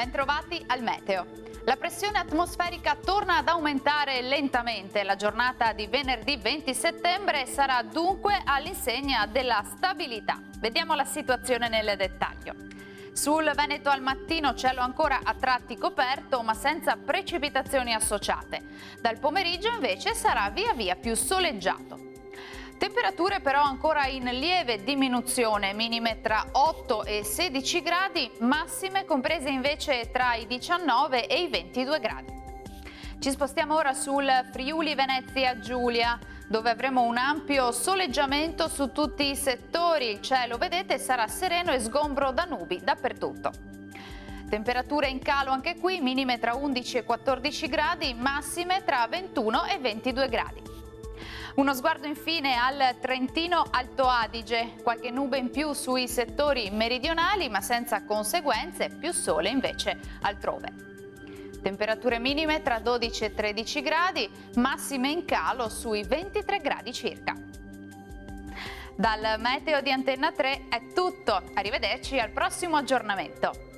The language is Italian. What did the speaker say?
Bentrovati al meteo. La pressione atmosferica torna ad aumentare lentamente. La giornata di venerdì 20 settembre sarà dunque all'insegna della stabilità. Vediamo la situazione nel dettaglio. Sul Veneto al mattino cielo ancora a tratti coperto ma senza precipitazioni associate. Dal pomeriggio invece sarà via via più soleggiato. Temperature però ancora in lieve diminuzione, minime tra 8 e 16 gradi, massime comprese invece tra i 19 e i 22 gradi. Ci spostiamo ora sul Friuli Venezia Giulia, dove avremo un ampio soleggiamento su tutti i settori. Il cielo, vedete, sarà sereno e sgombro da nubi dappertutto. Temperature in calo anche qui, minime tra 11 e 14 gradi, massime tra 21 e 22 gradi. Uno sguardo infine al Trentino Alto Adige, qualche nube in più sui settori meridionali ma senza conseguenze, più sole invece altrove. Temperature minime tra 12 e 13 gradi, massime in calo sui 23 gradi circa. Dal meteo di Antenna 3 è tutto, arrivederci al prossimo aggiornamento.